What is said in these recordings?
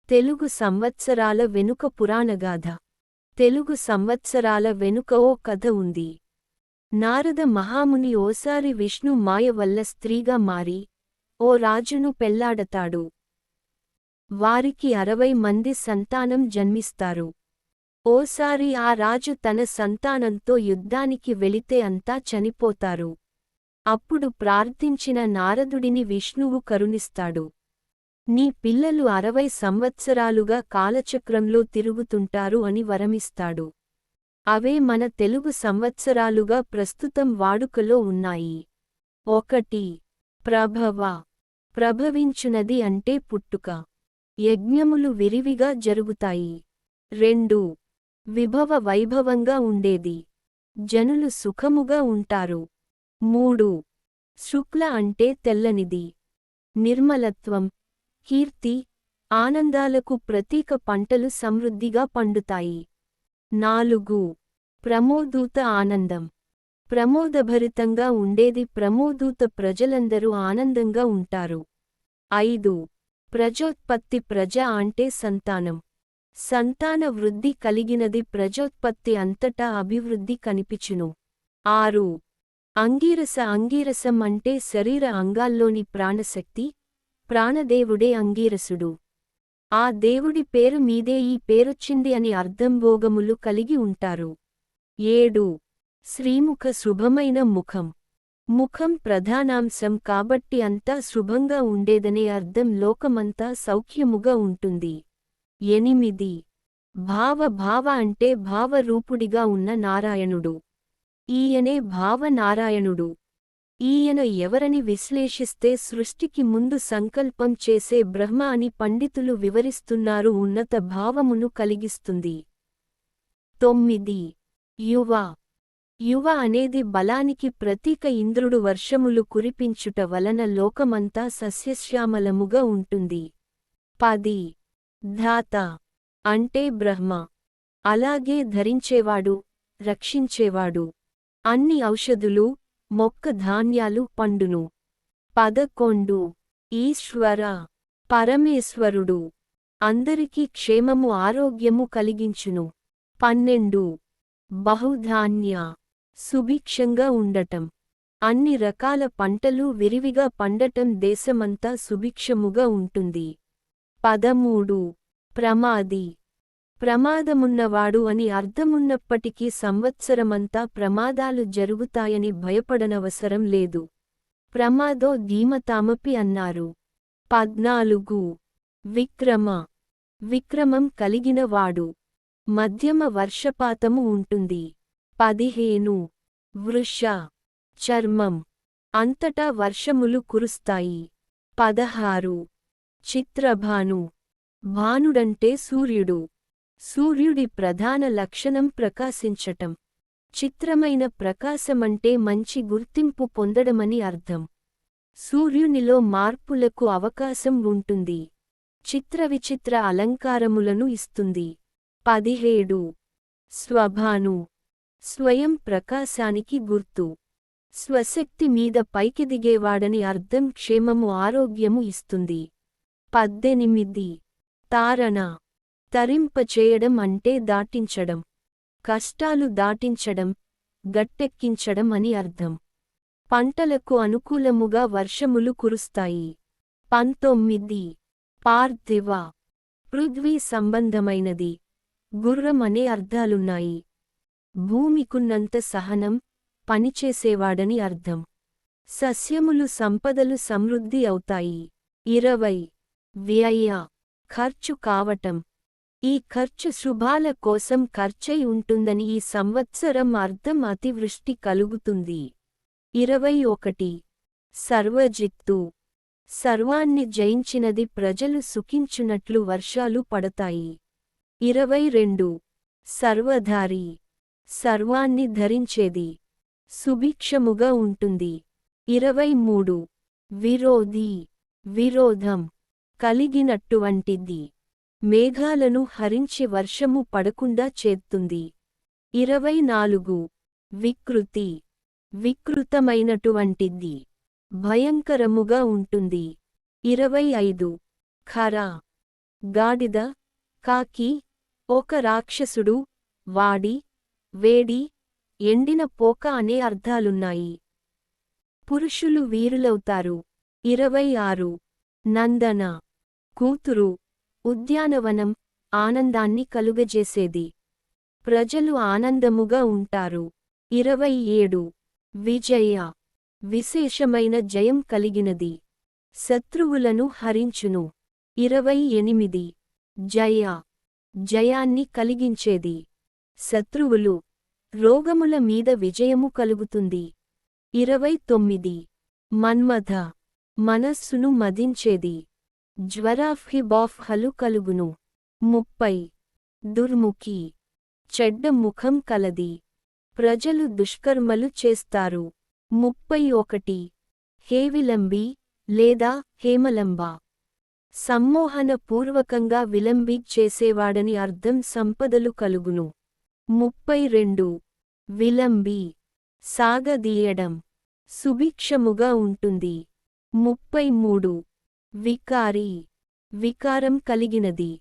తెలుగు సంవత్సరాల వెనుక పురాణగాథ. తెలుగు సంవత్సరాల వెనుక ఓ కథ ఉంది. నారద మహాముని ఓసారి విష్ణు మాయ వల్ల స్త్రీగా మారి ఓ రాజును పెళ్లాడతాడు. వారికి 60 మంది సంతానం జన్మిస్తారు. ఓసారి ఆ రాజు తన సంతానంతో యుద్ధానికి వెళితే అంతా చనిపోతారు. అప్పుడు ప్రార్థించిన నారదుడిని విష్ణువు కరుణిస్తాడు. నీ పిల్లలు 60 సంవత్సరాలుగా కాలచక్రంలో తిరుగుతుంటారు అని వరమిస్తాడు. అవే మన తెలుగు సంవత్సరాలుగా ప్రస్తుతం వాడుకలో ఉన్నాయి. 1. ప్రభవ. ప్రభవించునది అంటే పుట్టుక. యజ్ఞములు విరివిగా జరుగుతాయి. 2. విభవ వైభవంగా ఉండేది. జనులు సుఖముగా ఉంటారు. 3. శుక్ల అంటే తెల్లనిది. నిర్మలత్వం, కీర్తి, ఆనందాలకు ప్రతీక పంటలు సమృద్ధిగా పండుతాయి. 4. ప్రమోదూత ఆనందం. ప్రమోదభరితంగా ఉండేది. ప్రమోదూత ప్రజలందరూ ఆనందంగా ఉంటారు. 5. ప్రజోత్పత్తి. ప్రజ అంటే సంతానం. సంతాన వృద్ధి కలిగినది. ప్రజోత్పత్తి అంతటా అభివృద్ధి కనిపించును. 6. అంగీరస. అంగీరసం అంటే శరీర అంగాల్లోని ప్రాణశక్తి. ప్రాణదేవుడే అంగీరసుడు. ఆ దేవుడి పేరు మీదే ఈ పేరొచ్చింది అని అర్థం. భోగములు కలిగి ఉంటారు. 7. శ్రీముఖ. శుభమైన ముఖం. ముఖం ప్రధానాంశం కాబట్టి అంతా శుభంగా ఉండేదనే అర్థం. లోకమంతా సౌఖ్యముగా ఉంటుంది. 8. భావ. భావ అంటే భావరూపుడిగా ఉన్న నారాయణుడు. ఈయనే భావనారాయణుడు. ఈయన ఎవరని విశ్లేషిస్తే సృష్టికి ముందు సంకల్పం చేసే బ్రహ్మ అని పండితులు వివరిస్తున్నారు. ఉన్నత భావమును కలిగిస్తుంది. 9. యువ. యువ అనేది బలానికి ప్రతీక. ఇంద్రుడు వర్షములు కురిపించుట వలన లోకమంతా సస్యశ్యామలముగా ఉంటుంది. 10. ధాత అంటే బ్రహ్మ. అలాగే ధరించేవాడు, రక్షించేవాడు. అన్ని ఔషధులు, మొక్క ధాన్యాలు పండును. 11. ఈశ్వర. పరమేశ్వరుడు. అందరికీ క్షేమము ఆరోగ్యము కలిగించును. 12. బహుధాన్య. సుభిక్షంగా ఉండటం. అన్ని రకాల పంటలు విరివిగా పండటం. దేశమంతా సుభిక్షముగా ఉంటుంది. 13. ప్రమాది. ప్రమాదమున్నవాడు అని అర్థమున్నప్పటికీ సంవత్సరమంతా ప్రమాదాలు జరుగుతాయని భయపడనవసరం లేదు. ప్రమాదో ధీమతామపి అన్నారు. 14. విక్రమ. విక్రమం కలిగినవాడు. మధ్యమ వర్షపాతము ఉంటుంది. 15. వృష. చర్మం. అంతటా వర్షములు కురుస్తాయి. 16. చిత్రభాను. భానుడంటే సూర్యుడు. సూర్యుడి ప్రధాన లక్షణం ప్రకాశించటం. చిత్రమైన ప్రకాశమంటే మంచి గుర్తింపు పొందడమని అర్థం. సూర్యునిలో మార్పులకు అవకాశం ఉంటుంది. చిత్రవిచిత్ర అలంకారములను ఇస్తుంది. 17. స్వభాను. స్వయం ప్రకాశానికి గుర్తు. స్వశక్తి మీద పైకిదిగేవాడని అర్థం. క్షేమము ఆరోగ్యము ఇస్తుంది. 18. తారణ. తరింపచేయడం అంటే దాటించడం. కష్టాలు దాటించడం, గట్టెక్కించడం అని అర్థం. పంటలకు అనుకూలముగా వర్షములు కురుస్తాయి. 19. పార్థివ. పృథ్వీ సంబంధమైనది. గుర్రం అనే అర్థాలున్నాయి. భూమికున్నంత సహనం, పనిచేసేవాడని అర్థం. సస్యములు సంపదలు సమృద్ధి అవుతాయి. 20. వ్యయ. ఖర్చు కావటం. ఈ ఖర్చు శుభాల కోసం ఖర్చై ఉంటుందని ఈ సంవత్సరం అర్థం. అతివృష్టి కలుగుతుంది. 21. సర్వజిత్తు. సర్వాన్ని జయించినది. ప్రజలు సుఖించునట్లు వర్షాలు పడతాయి. 22. సర్వధారి. సర్వాన్ని ధరించేది. సుభిక్షముగా ఉంటుంది. 23. విరోధి. విరోధం కలిగినటువంటిది. మేఘాలను హరించి వర్షము పడకుండా చేస్తుంది. 24. వికృతి. వికృతమైనటువంటిది. భయంకరముగా ఉంటుంది. 25. ఖర. గాడిద, కాకి, ఒక రాక్షసుడు, వాడి, వేడి, ఎండిన పోక అనే అర్థాలున్నాయి. పురుషులు వీరులవుతారు. 26. నందన, కూతురు, ఉద్యానవనం, ఆనందాన్ని కలుగజేసేది. ప్రజలు ఆనందముగా ఉంటారు. 27. విజయ, విశేషమైన జయం కలిగినది. శత్రువులను హరించును. 28. జయ, జయాన్ని కలిగించేది. శత్రువులు, రోగముల మీద విజయము కలుగుతుంది. 29. మన్మథ, మనస్సును మదించేది. జ్వరాఫ్హిబాఫ్హలు కలుగును. 30. దుర్ముఖి, చెడ్డ ముఖం కలది. ప్రజలు దుష్కర్మలు చేస్తారు. 31. హేవిలంబి లేదా హేమలంబ, సమ్మోహన పూర్వకంగా విలంబి చేసేవాడని అర్థం. సంపదలు కలుగును. 32. విలంబి, సాగదీయడం, సుభిక్షముగా ఉంటుంది. 33. వికారి, వికారం కలిగినది.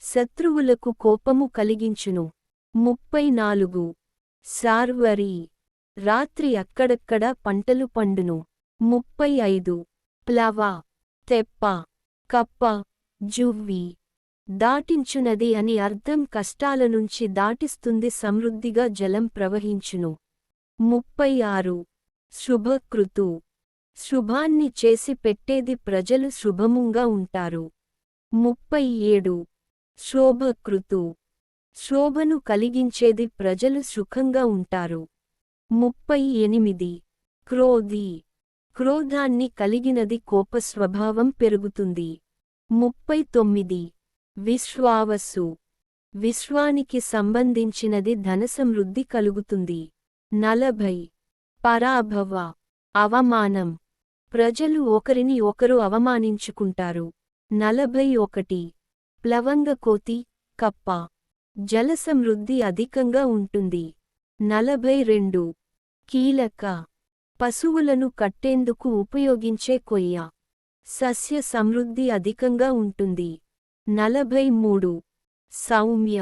శత్రువులకు కోపము కలిగించును. 34. శార్వరి, రాత్రి అక్కడక్కడ పంటలు పండును. 35. ప్లవ, తెప్ప, కప్ప, జువ్వి, దాటించునది అని అర్థం. కష్టాల నుంచి దాటిస్తుంది. సమృద్ధిగా జలం ప్రవహించును. 36. శుభకృతు, శుభాన్ని చేసి పెట్టేది. ప్రజలు శుభముగా ఉంటారు. 37. శోభకృతు, శోభను కలిగించేది. ప్రజలు సుఖంగా ఉంటారు. 38. క్రోధి, క్రోధాన్ని కలిగినది. కోపస్వభావం పెరుగుతుంది. 39. విశ్వావసు, విశ్వానికి సంబంధించినది. ధనసమృద్ధి కలుగుతుంది. 40. పరాభవ, అవమానం, ప్రజలు ఒకరిని ఒకరు అవమానించుకుంటారు. 41. ప్లవంగకోతి, కప్ప, జలసమృద్ధి అధికంగా ఉంటుంది. 42. కీలక, పశువులను కట్టేందుకు ఉపయోగించే కొయ్య, సస్య సమృద్ధి అధికంగా ఉంటుంది. 43. సౌమ్య,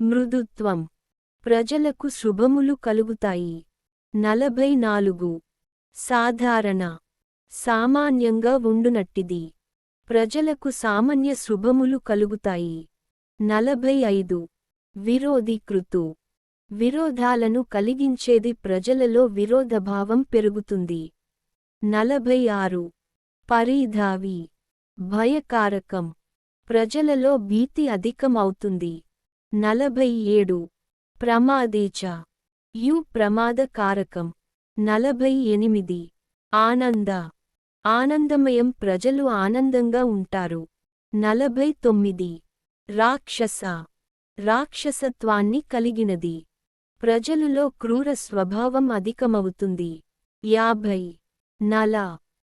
మృదుత్వం, ప్రజలకు శుభములు కలుగుతాయి. 44. సాధారణ, సామాన్యంగా ఉండునట్టిది. ప్రజలకు సామాన్య శుభములు కలుగుతాయి. 45. విరోధీకృతు, విరోధాలను కలిగించేది. ప్రజలలో విరోధభావం పెరుగుతుంది. 46. పరిధావి, భయకారకం, ప్రజలలో భీతి అధికమవుతుంది. 47. ప్రమాదేచ, ప్రమాదకారకం. 48. ఆనంద, ఆనందమయం, ప్రజలు ఆనందంగా ఉంటారు. 49. రాక్షస, రాక్షసత్వాన్ని కలిగినది. ప్రజలులో క్రూర స్వభావం అధికమవుతుంది. 50. నల,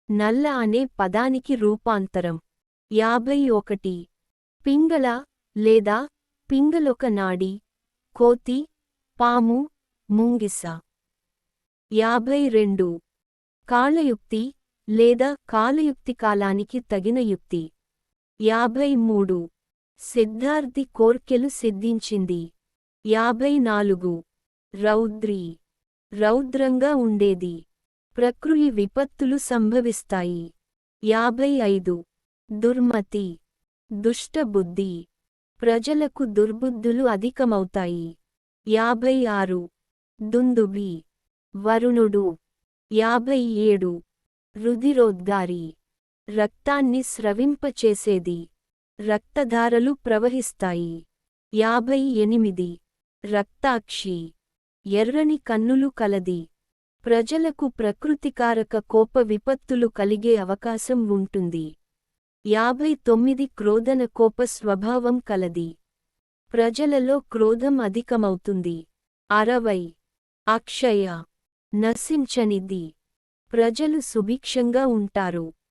నల్ల అనే పదానికి రూపాంతరం. 51. పింగళ లేదా పింగళొక నాడి, కోతి, పాము, ముంగిస. 52. కాలయుక్తి లేదా కాలయుక్తి, కాలానికి తగిన యుక్తి. 53. సిద్ధార్థి, కోర్కెలు సిద్ధించింది. 54. రౌద్రి, రౌద్రంగా ఉండేది. ప్రకృతి విపత్తులు సంభవిస్తాయి. 55. దుర్మతి, దుష్టబుద్ధి, ప్రజలకు దుర్బుద్ధులు అధికమవుతాయి. 56. దుందుభి, వరుణుడు. 57. రుధిరోద్గారి, రక్తాన్ని స్రవింపచేసేది. రక్తధారలు ప్రవహిస్తాయి. 58. రక్తాక్షి, ఎర్రని కన్నులు కలది. ప్రజలకు ప్రకృతికారక కోప విపత్తులు కలిగే అవకాశం ఉంటుంది. 59. క్రోధన, కోప స్వభావం కలది. ప్రజలలో క్రోధం అధికమవుతుంది. 60. అక్షయ, నశించనిది, ప్రజలు సుభిక్షంగా ఉంటారు.